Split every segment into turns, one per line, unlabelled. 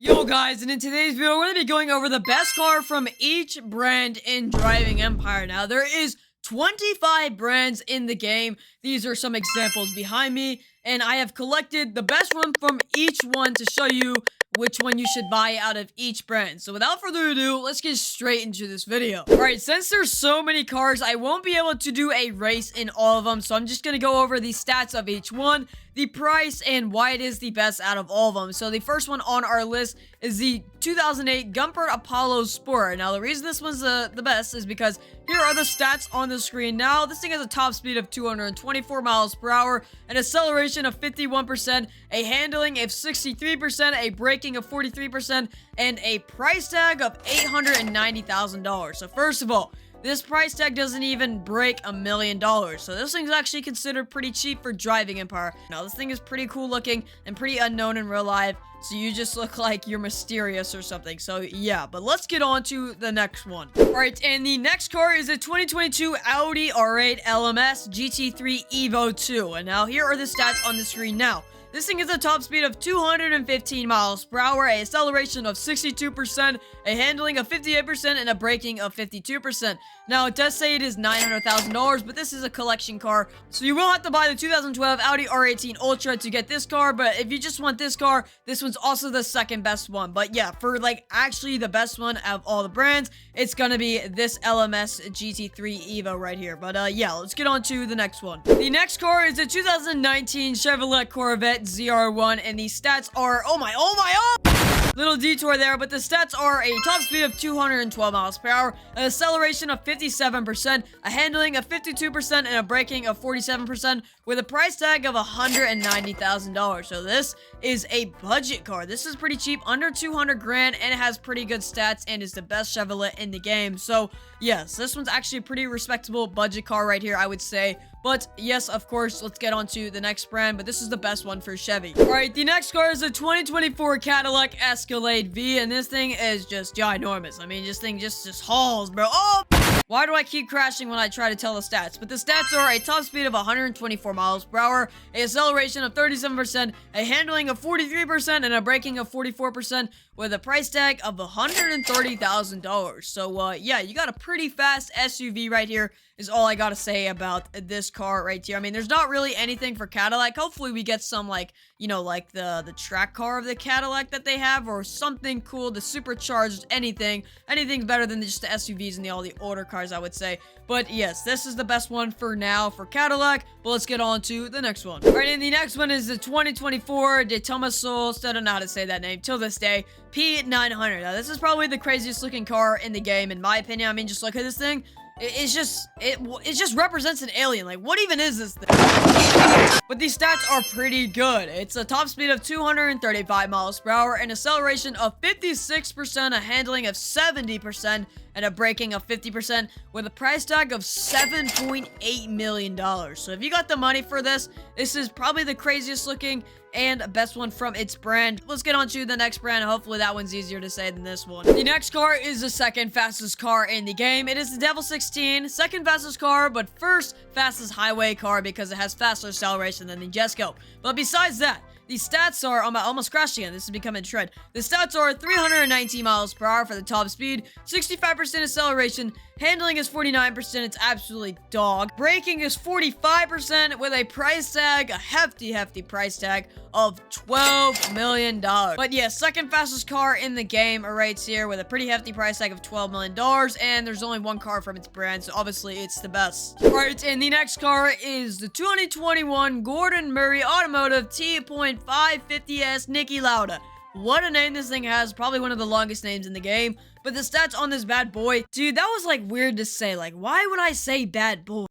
Yo guys, and in today's video, we're going to be going over the best car from each brand in Driving Empire. Now, there is 25 brands in the game. These are some examples behind me, and I have collected the best one from each one to show you which one you should buy out of each brand. So without further ado, let's get straight into this video. Alright, since there's so many cars, I won't be able to do a race in all of them, so I'm just going to go over the stats of each one, the price, and why it is the best out of all of them. So the first one on our list is the 2008 Gumpert Apollo Sport. Now, the reason this one's the best is because here are the stats on the screen now. This thing has a top speed of 224 miles per hour, an acceleration of 51%, a handling of 63%, a braking of 43%, and a price tag of $890,000. So first of all, this price tag doesn't even break $1 million, so this thing's actually considered pretty cheap for Driving Empire. Now, this thing is pretty cool looking and pretty unknown in real life, so you just look like you're mysterious or something. So yeah, but let's get on to the next one. Alright, and the next car is a 2022 Audi R8 LMS GT3 Evo 2. And now here are the stats on the screen now. This thing has a top speed of 215 miles per hour, a acceleration of 62%, a handling of 58%, and a braking of 52%. Now, it does say it is $900,000, but this is a collection car, so you will have to buy the 2012 Audi R18 Ultra to get this car, but if you just want this car, this one's also the second best one. But yeah, for like actually the best one of all the brands, it's gonna be this LMS GT3 Evo right here. But yeah, let's get on to the next one. The next car is a 2019 Chevrolet Corvette ZR1, and the stats are, oh my, little detour there, but the stats are a top speed of 212 miles per hour, an acceleration of 57%, a handling of 52%, and a braking of 47%, with a price tag of $190,000. So this is a budget car. This is pretty cheap, under 200 grand, and it has pretty good stats and is the best Chevrolet in the game. So yes, this one's actually a pretty respectable budget car right here, I would say. But yes, of course, let's get on to the next brand, but this is the best one for Chevy. Alright, the next car is a 2024 Cadillac Escalade V, and this thing is just ginormous. I mean, this thing just hauls, bro. Oh! Why do I keep crashing when I try to tell the stats? But the stats are a top speed of 124 miles per hour, a acceleration of 37%, a handling of 43%, and a braking of 44%, with a price tag of $130,000. So, yeah, you got a pretty fast SUV right here, is all I gotta say about this car right here. I mean, there's not really anything for Cadillac. Hopefully we get some, like, you know, like the track car of the Cadillac that they have, or something cool, the supercharged anything. Anything's better than just the SUVs and all the older cars, I would say. But yes, this is the best one for now for Cadillac, but let's get on to the next one. Alright, and the next one is the 2024 Daytona Solstice, I don't know how to say that name till this day, P900. Now, this is probably the craziest looking car in the game, in my opinion. I mean, just look at this thing. It just represents an alien. Like, what even is this thing? But these stats are pretty good. It's a top speed of 235 miles per hour, an acceleration of 56%, a handling of 70%, and a braking of 50%, with a price tag of $7.8 million. So if you got the money for this, this is probably the craziest looking and best one from its brand. Let's get on to the next brand. Hopefully that one's easier to say than this one. The next car is the second fastest car in the game. It is the Devil 16, second fastest car, but first fastest highway car because it has faster acceleration than the Jesco. But besides that, the stats are, I almost crashed again, this is becoming a trend. The stats are 319 miles per hour for the top speed, 65% acceleration, handling is 49%, it's absolutely dog. Braking is 45% with a price tag, a hefty price tag of $12 million. But yeah, second fastest car in the game right here with a pretty hefty price tag of $12 million, and there's only one car from its brand, so obviously it's the best. Alright, and the next car is the 2021 Gordon Murray Automotive T.550S Niki Lauda. What a name this thing has, probably one of the longest names in the game. But the stats on this bad boy, dude, that was like weird to say. Like, why would I say bad boy?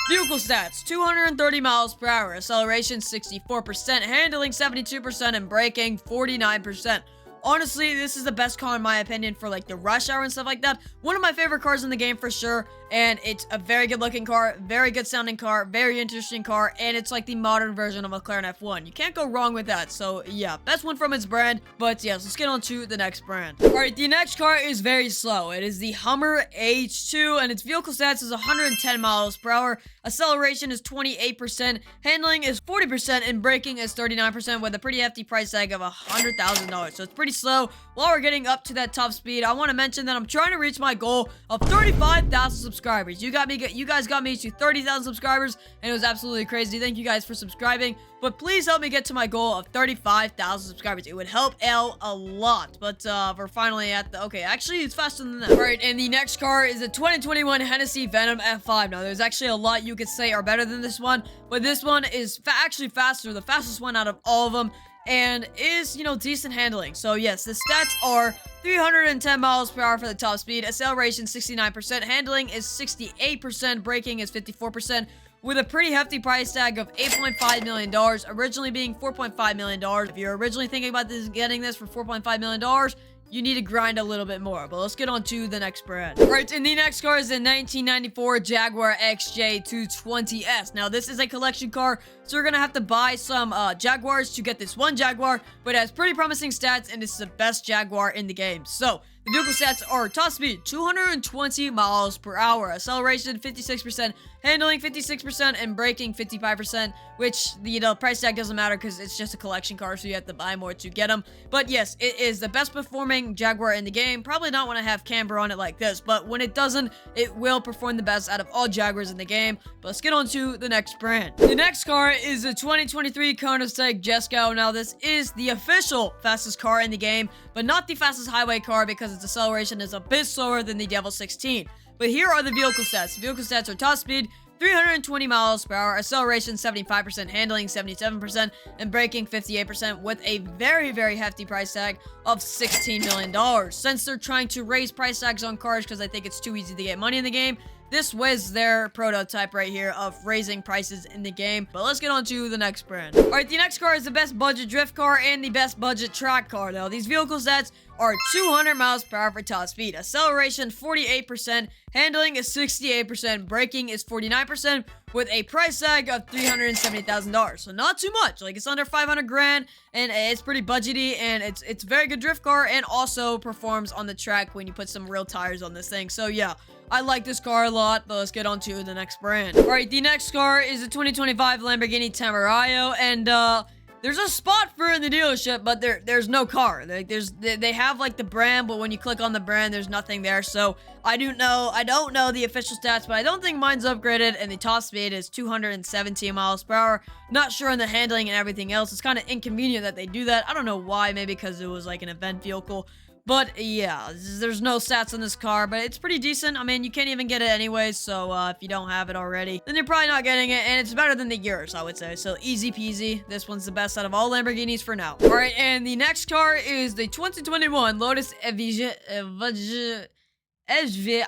Vehicle stats, 230 miles per hour, acceleration 64%, handling 72%, and braking 49%. Honestly, this is the best car in my opinion for like the rush hour and stuff like that. One of my favorite cars in the game for sure. And it's a very good looking car, very good sounding car, very interesting car, and it's like the modern version of a McLaren F1. You can't go wrong with that. So yeah, best one from its brand. But yes, let's get on to the next brand. Alright, the next car is very slow. It is the Hummer H2, and its vehicle stats is 110 miles per hour, acceleration is 28%, handling is 40%, and braking is 39% with a pretty hefty price tag of $100,000. So it's pretty slow. While we're getting up to that top speed, I want to mention that I'm trying to reach my goal of 35,000 subscribers. You guys got me to 30,000 subscribers, and it was absolutely crazy. Thank you guys for subscribing. But please help me get to my goal of 35,000 subscribers. It would help out a lot. But we're finally at the... Okay, actually, it's faster than that. All right, and the next car is a 2021 Hennessy Venom F5. Now, there's actually a lot you could say are better than this one. But this one is actually faster. The fastest one out of all of them. And is, decent handling. So, yes, the stats are 310 miles per hour for the top speed. Acceleration, 69%. Handling is 68%. Braking is 54%. With a pretty hefty price tag of $8.5 million, originally being $4.5 million. If you're originally thinking about getting this for $4.5 million, you need to grind a little bit more. But let's get on to the next brand. All right, and the next car is the 1994 Jaguar XJ220. Now, this is a collection car, so we're going to have to buy some Jaguars to get this one Jaguar, but it has pretty promising stats, and this is the best Jaguar in the game. So, the vehicle stats are top speed, 220 miles per hour, acceleration, 56%, handling, 56%, and braking, 55%, which, price tag doesn't matter because it's just a collection car, so you have to buy more to get them. But yes, it is the best performing Jaguar in the game. Probably not when I have camber on it like this, but when it doesn't, it will perform the best out of all Jaguars in the game. But let's get on to the next brand. The next car is the 2023 Koenigsegg Jesco. Now, this is the official fastest car in the game, but not the fastest highway car because its acceleration is a bit slower than the Devil 16. But here are the vehicle stats. The vehicle stats are top speed, 320 miles per hour, acceleration 75%, handling 77%, and braking 58% with a very, very hefty price tag of $16 million. Since they're trying to raise price tags on cars because I think it's too easy to get money in the game, this was their prototype right here of raising prices in the game. But let's get on to the next brand. All right, the next car is the best budget drift car and the best budget track car. Now, these vehicle stats are 200 miles per hour for top speed, acceleration 48%, handling is 68%, braking is 49%, with a price tag of $370,000. So not too much. Like, it's under 500 grand, and it's pretty budgety, and it's a very good drift car, and also performs on the track when you put some real tires on this thing. So yeah, I like this car a lot, but let's get on to the next brand. All right, the next car is a 2025 Lamborghini Temerario, and there's a spot for it in the dealership, but there's no car. Like, they have like the brand, but when you click on the brand, there's nothing there. So I don't know the official stats, but I don't think mine's upgraded, and the top speed is 217 miles per hour. Not sure on the handling and everything else. It's kind of inconvenient that they do that. I don't know why. Maybe because it was like an event vehicle. But yeah, there's no stats on this car, but it's pretty decent. I mean, you can't even get it anyways, so if you don't have it already, then you're probably not getting it, and it's better than the yours, I would say. So easy peasy. This one's the best out of all Lamborghinis for now. All right, and the next car is the 2021 Lotus FH5.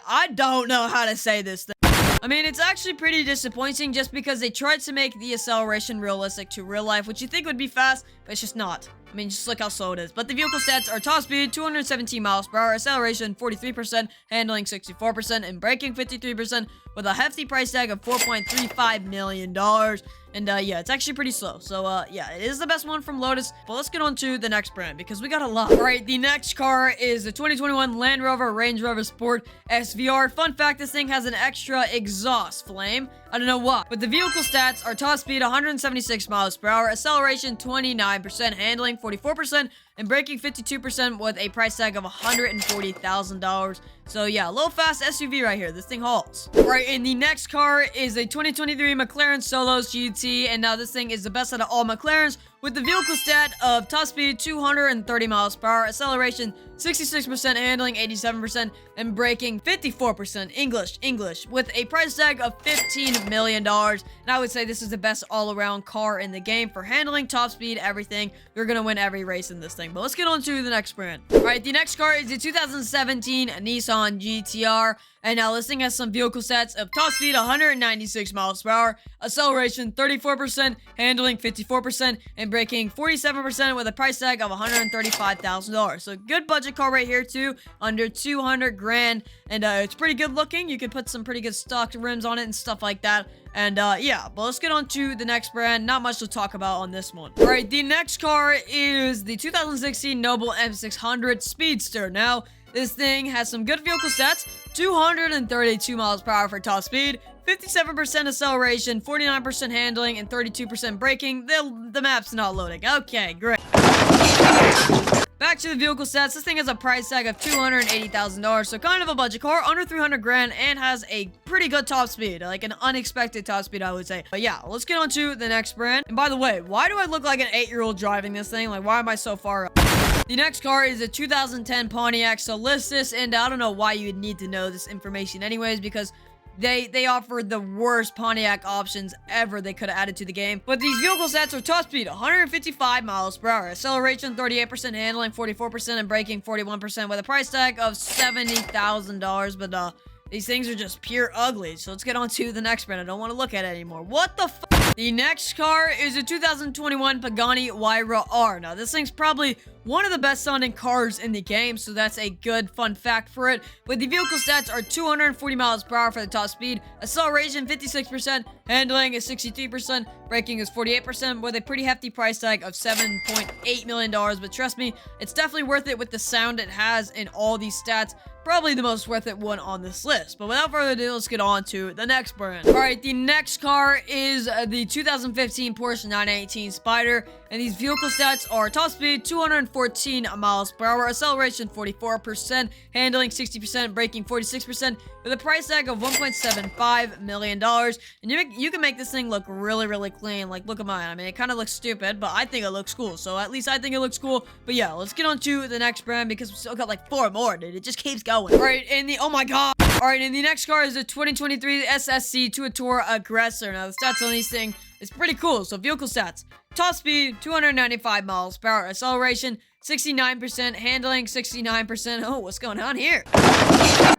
I don't know how to say this thing. I mean, it's actually pretty disappointing just because they tried to make the acceleration realistic to real life, which you think would be fast, but it's just not. I mean, just look how slow it is. But the vehicle stats are top speed, 217 miles per hour, acceleration 43%, handling 64%, and braking 53%, with a hefty price tag of $4.35 million. And yeah, it's actually pretty slow. So yeah, it is the best one from Lotus. But let's get on to the next brand because we got a lot. All right, the next car is the 2021 Land Rover Range Rover Sport SVR. Fun fact, this thing has an extra exhaust flame. I don't know why. But the vehicle stats are top speed 176 miles per hour, acceleration 29%, handling 44%, and braking 52% with a price tag of $140,000. So yeah, low fast SUV right here. This thing hauls. All right, and the next car is a 2023 McLaren Solos GT, and now this thing is the best out of all McLarens, with the vehicle stat of top speed 230 miles per hour, acceleration 66%, handling 87%, and braking 54%. English, with a price tag of $15 million. And I would say this is the best all-around car in the game for handling, top speed, everything. You're gonna win every race in this thing. But let's get on to the next brand. All right, the next car is the 2017 Nissan GTR. And now this thing has some vehicle stats of top speed 196 miles per hour, acceleration 34%, handling 54%, and braking 47% with a price tag of $135,000. So good budget car right here too, under 200 grand, and it's pretty good looking. You can put some pretty good stock rims on it and stuff like that. And yeah, but let's get on to the next brand. Not much to talk about on this one. All right, the next car is the 2016 Noble M600 Speedster. Now, this thing has some good vehicle stats, 232 miles per hour for top speed, 57% acceleration, 49% handling, and 32% braking. The map's not loading. Okay, great. Back to the vehicle stats. This thing has a price tag of $280,000, so kind of a budget car, under 300 grand, and has a pretty good top speed, like an unexpected top speed, I would say. But yeah, let's get on to the next brand. And by the way, why do I look like an 8-year-old driving this thing? Like, why am I so far up? The next car is a 2010 Pontiac Solstice, and I don't know why you would need to know this information anyways, because they offered the worst Pontiac options ever they could have added to the game. But these vehicle stats are top speed, 155 miles per hour, acceleration, 38%, handling, 44%, and braking, 41%, with a price tag of $70,000. But these things are just pure ugly. So let's get on to the next brand. I don't want to look at it anymore. What the f? The next car is a 2021 Pagani Huayra R. Now, this thing's probably one of the best sounding cars in the game, so that's a good fun fact for it. But the vehicle stats are 240 miles per hour for the top speed, acceleration 56%, handling is 63%, braking is 48%, with a pretty hefty price tag of $7.8 million. But trust me, it's definitely worth it with the sound it has in all these stats. Probably the most worth it one on this list. But without further ado, let's get on to the next brand. Alright, the next car is the 2015 Porsche 918 Spider. And these vehicle stats are top speed, 214 miles per hour, acceleration 44%, handling 60%, braking 46%, with a price tag of $1.75 million. And you can make this thing look really, really clean. Like, look at mine. I mean, it kind of looks stupid, but I think it looks cool. So at least I think it looks cool. But yeah, let's get on to the next brand because we still got like 4 more, dude. It just keeps going. Alright, oh my god. Alright, and the next car is the 2023 SSC Tour Aggressor. Now, the stats on these things is pretty cool. So, vehicle stats. Top speed, 295 miles per hour. Acceleration, 69%. Handling, 69%. Oh, what's going on here?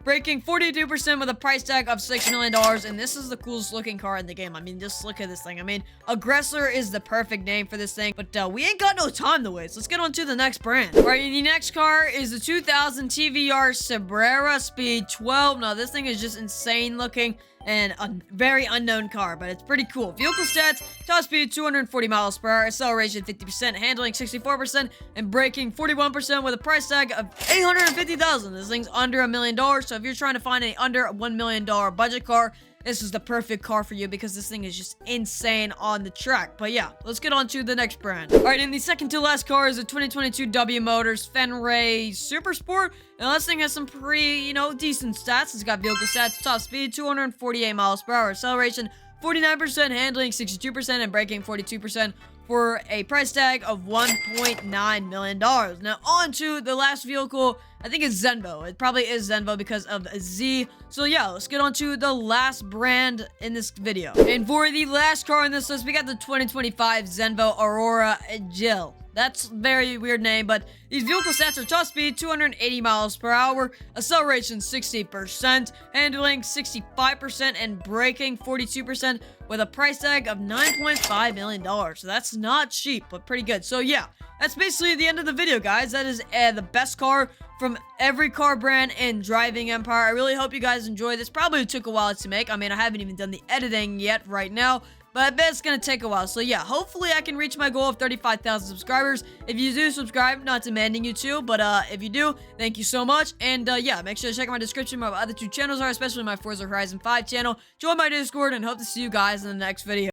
Braking, 42% with a price tag of $6 million. And this is the coolest looking car in the game. I mean, just look at this thing. I mean, Aggressor is the perfect name for this thing. But we ain't got no time to waste. Let's get on to the next brand. Alright, the next car is the 2000 TVR Cabrera Speed 12. Now, this thing is just insane looking and a very unknown car, but it's pretty cool. Vehicle stats, top speed 240 miles per hour, acceleration 50%, handling 64%, and braking 41%, with a price tag of $850,000. This thing's under $1 million, so if you're trying to find an under $1 million budget car, this is the perfect car for you because this thing is just insane on the track. But yeah, let's get on to the next brand. Alright, and the second to last car is a 2022 W Motors Fenray Super Sport. Now, this thing has some pretty, decent stats. It's got vehicle stats, top speed, 248 miles per hour, acceleration, 49%, handling, 62%, and braking, 42%, for a price tag of $1.9 million. Now, on to the last vehicle. I think it's Zenvo. It probably is Zenvo because of Z. So yeah, let's get on to the last brand in this video. And for the last car in this list, we got the 2025 Zenvo Aurora Jill. That's a very weird name, but these vehicle stats are top speed, 280 miles per hour, acceleration 60%, handling 65%, and braking 42%, with a price tag of $9.5 million. So that's not cheap, but pretty good. So yeah, that's basically the end of the video, guys. That is the best car from every car brand in Driving Empire. I really hope you guys enjoyed this. Probably took a while to make. I mean, I haven't even done the editing yet right now, but I bet it's gonna take a while. So yeah, hopefully I can reach my goal of 35,000 subscribers. If you do subscribe, not demanding you to, but if you do, thank you so much. And yeah, make sure to check out my description where my other 2 channels are, especially my Forza Horizon 5 channel. Join my Discord, and hope to see you guys in the next video.